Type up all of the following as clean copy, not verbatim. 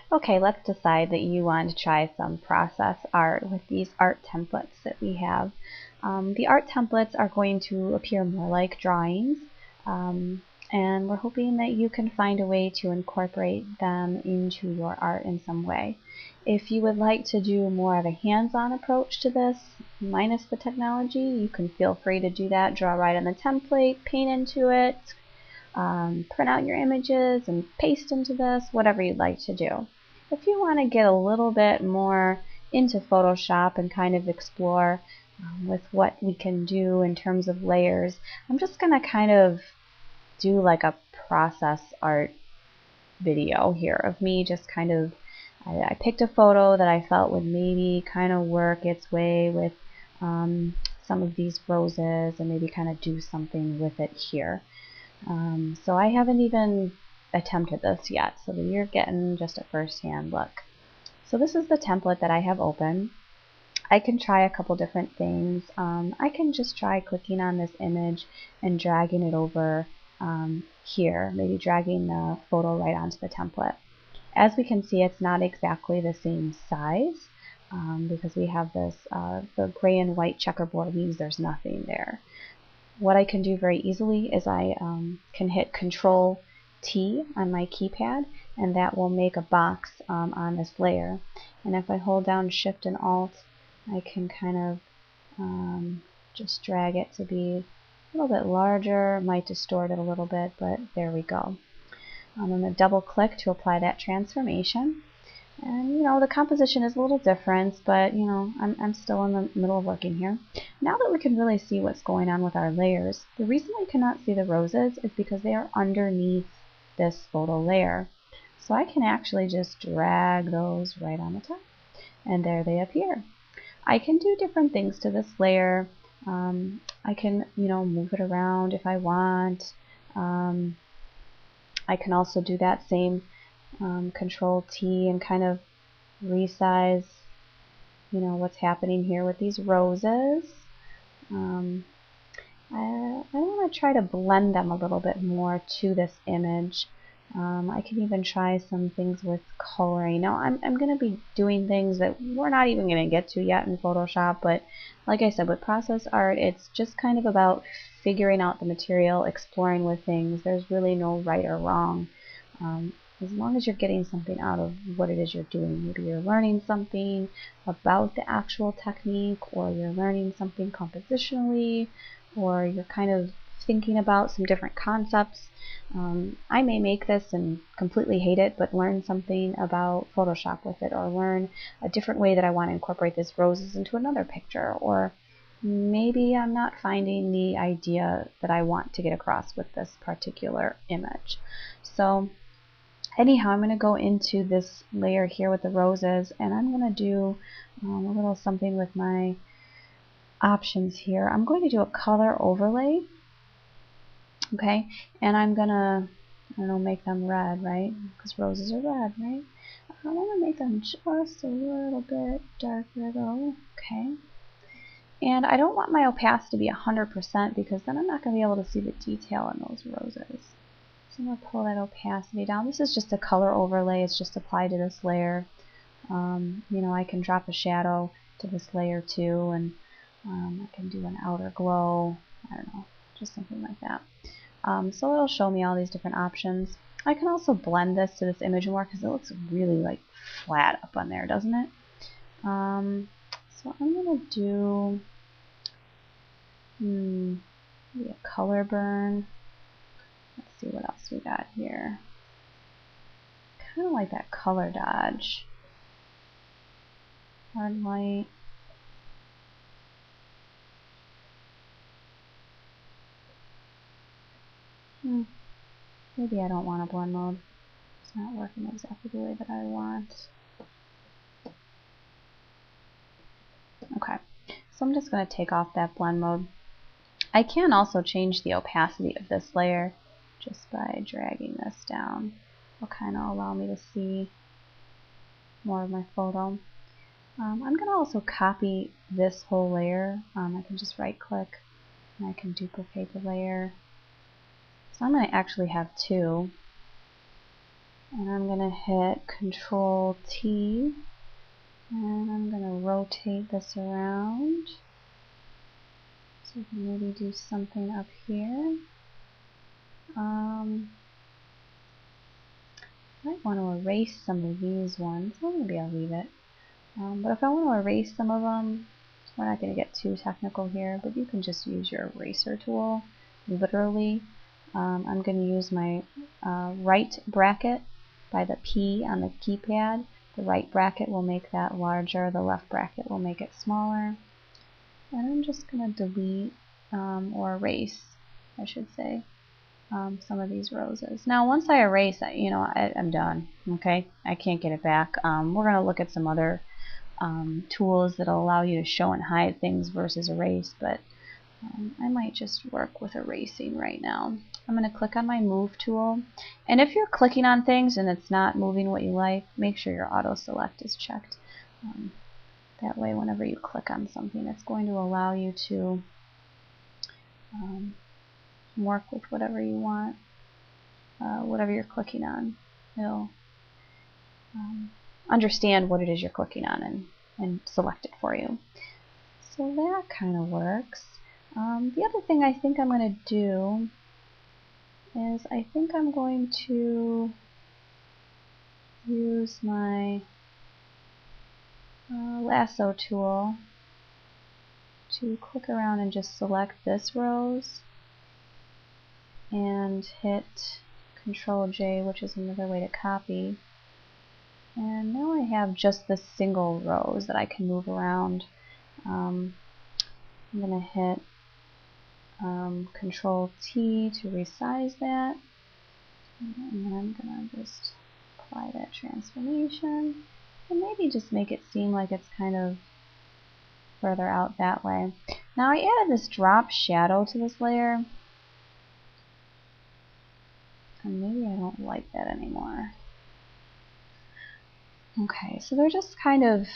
Okay, let's decide that you want to try some process art with these art templates that we have. The art templates are going to appear more like drawings, and we're hoping that you can find a way to incorporate them into your art in some way. If you would like to do more of a hands-on approach to this, minus the technology, you can feel free to do that. Draw right on the template, paint into it, print out your images and paste into this, whatever you'd like to do. If you want to get a little bit more into Photoshop and kind of explore with what we can do in terms of layers, I'm just going to kind of do like a process art video here of me just kind of, I picked a photo that I felt would maybe kind of work its way with some of these roses and maybe kind of do something with it here. So I haven't even attempted this yet, so you're getting just a first-hand look. So this is the template that I have open. I can try a couple different things. I can just try clicking on this image and dragging it over here, maybe dragging the photo right onto the template. As we can see, it's not exactly the same size because we have this, the gray and white checkerboard means there's nothing there. What I can do very easily is I can hit Control T on my keypad, and that will make a box on this layer. And if I hold down Shift and Alt, I can kind of just drag it to be a little bit larger. Might distort it a little bit, but there we go. I'm going to double click to apply that transformation. And you know, the composition is a little different, but you know, I'm still in the middle of working here. Now that we can really see what's going on with our layers, the reason we cannot see the roses is because they are underneath this photo layer. So I can actually just drag those right on the top, and there they appear. I can do different things to this layer. I can, you know, move it around if I want. I can also do that same Control T and kind of resize, you know, what's happening here with these roses. I want to try to blend them a little bit more to this image. I can even try some things with coloring. Now I'm going to be doing things that we're not even going to get to yet in Photoshop, but like I said, with process art, it's just kind of about figuring out the material, exploring with things. There's really no right or wrong. As long as you're getting something out of what it is you're doing. Maybe you're learning something about the actual technique, or you're learning something compositionally, or you're kind of thinking about some different concepts. I may make this and completely hate it, but learn something about Photoshop with it, or learn a different way that I want to incorporate this roses into another picture, or maybe I'm not finding the idea that I want to get across with this particular image. So anyhow, I'm going to go into this layer here with the roses, and I'm going to do a little something with my options here. I'm going to do a color overlay, okay, and I'm going to, I don't know, make them red, right, because roses are red, right? I want to make them just a little bit darker though, okay. And I don't want my opacity to be 100% because then I'm not going to be able to see the detail in those roses. So I'm going to pull that opacity down. This is just a color overlay. It's just applied to this layer. You know, I can drop a shadow to this layer too, and I can do an outer glow. I don't know, just something like that. So it'll show me all these different options. I can also blend this to this image more because it looks really like flat up on there, doesn't it? So I'm going to do maybe a color burn. Let's see what else we got here. Kind of like that color dodge. Hard light. Maybe I don't want a blend mode. It's not working exactly the way that I want. Okay, so I'm just going to take off that blend mode. I can also change the opacity of this layer just by dragging this down. It'll kind of allow me to see more of my photo. I'm going to also copy this whole layer. I can just right click and I can duplicate the layer. So I'm going to actually have two. And I'm going to hit Control T, and I'm going to rotate this around. So we can maybe do something up here. I might want to erase some of these ones. Well, maybe I'll leave it. But if I want to erase some of them, we're not going to get too technical here, but you can just use your eraser tool, literally. I'm going to use my right bracket by the P on the keypad. The right bracket will make that larger, the left bracket will make it smaller. And I'm just going to delete or erase, I should say, some of these roses. Now once I erase, I'm done. Okay, I can't get it back. We're going to look at some other tools that will allow you to show and hide things versus erase, but I might just work with erasing right now. I'm going to click on my move tool, and if you're clicking on things and it's not moving what you like, make sure your auto select is checked. That way whenever you click on something, it's going to allow you to work with whatever you want, whatever you're clicking on. It'll understand what it is you're clicking on and select it for you. So that kind of works. The other thing I think I'm going to do is I think I'm going to use my lasso tool to click around and just select this rose and hit Control J, which is another way to copy. And now I have just this single rose that I can move around. I'm going to hit Control T to resize that, and then I'm going to just apply that transformation and maybe just make it seem like it's kind of further out that way. Now I added this drop shadow to this layer, and maybe I don't like that anymore. Okay, so they're just kind of,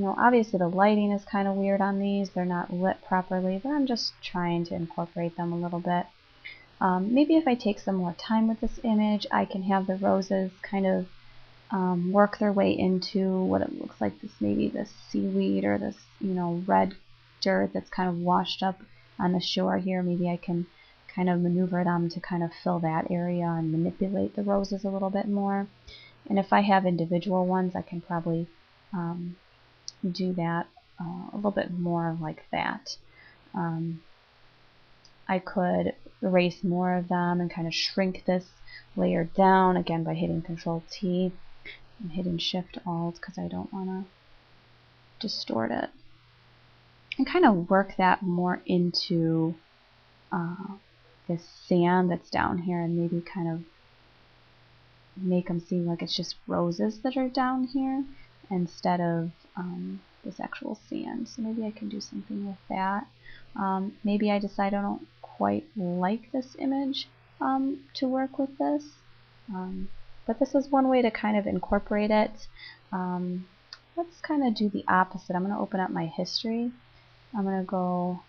obviously the lighting is kind of weird on these. They're not lit properly, but I'm just trying to incorporate them a little bit. Maybe if I take some more time with this image, I can have the roses kind of work their way into what it looks like, maybe this seaweed or this, red dirt that's kind of washed up on the shore here. Maybe I can kind of maneuver them to kind of fill that area and manipulate the roses a little bit more. And if I have individual ones, I can probably do that a little bit more like that. I could erase more of them and kind of shrink this layer down, again by hitting Control T and hitting Shift Alt because I don't want to distort it. And kind of work that more into this sand that's down here, and maybe kind of make them seem like it's just roses that are down here instead of this actual sand. So maybe I can do something with that. Maybe I decide I don't quite like this image to work with this. But this is one way to kind of incorporate it. Let's kind of do the opposite. I'm going to open up my history. I'm going to go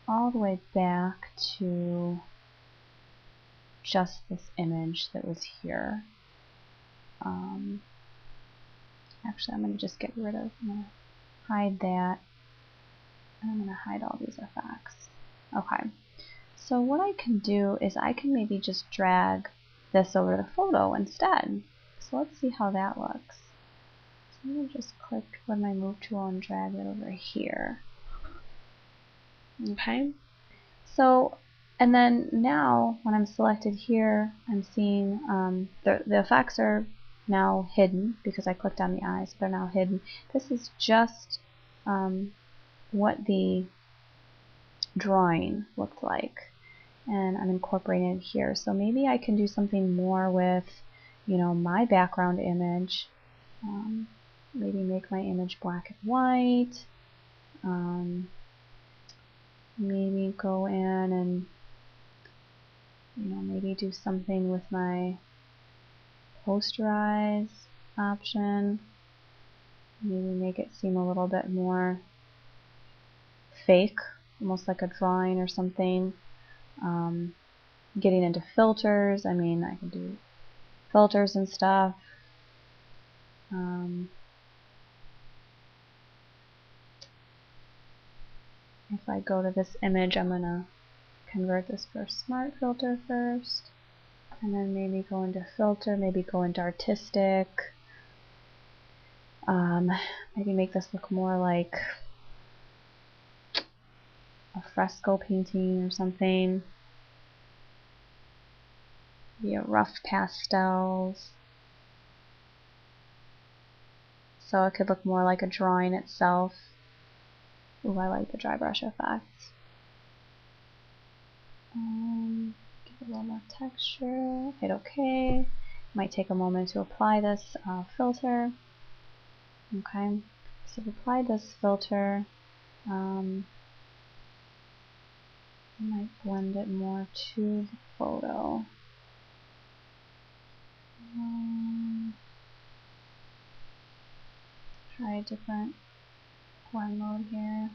all the way back to just this image that was here. Actually, I'm going to just get rid of, I'm going to hide that, and I'm going to hide all these effects. Okay, so what I can do is I can maybe just drag this over the photo instead. So let's see how that looks. So I'm going to just click with my move tool and drag it over here. Okay, so and then now when I'm selected here, I'm seeing the effects are now hidden because I clicked on the eyes. They're now hidden. This is just what the drawing looked like, and I'm incorporating it here. So maybe I can do something more with, my background image. Maybe make my image black and white. Maybe go in and maybe do something with my posterize option. Maybe make it seem a little bit more fake, almost like a drawing or something. Getting into filters, I can do filters and stuff. If I go to this image, I'm going to convert this for smart filter first, and then maybe go into filter, maybe go into artistic. Maybe make this look more like a fresco painting or something. Maybe a rough pastels. So it could look more like a drawing itself. Ooh, I like the dry brush effect. Give it a little more texture. Hit OK. Might take a moment to apply this filter. Okay, so I've applied this filter. I might blend it more to the photo. Try a different blend mode here.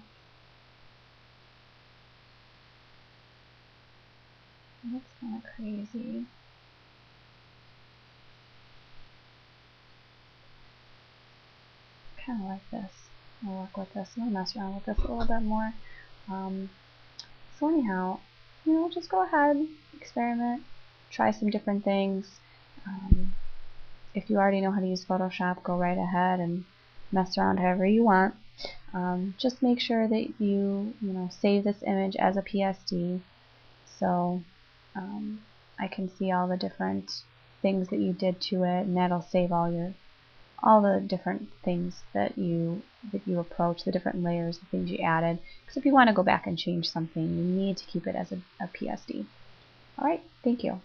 That's kind of crazy. Kind of like this. I'll work with this. I'll mess around with this a little bit more. So anyhow, just go ahead, experiment, try some different things. If you already know how to use Photoshop, go right ahead and mess around however you want. Just make sure that you save this image as a PSD, so I can see all the different things that you did to it, and that'll save all the different things that you approach, the different layers, the things you added. Because if you want to go back and change something, you need to keep it as a PSD. All right, thank you.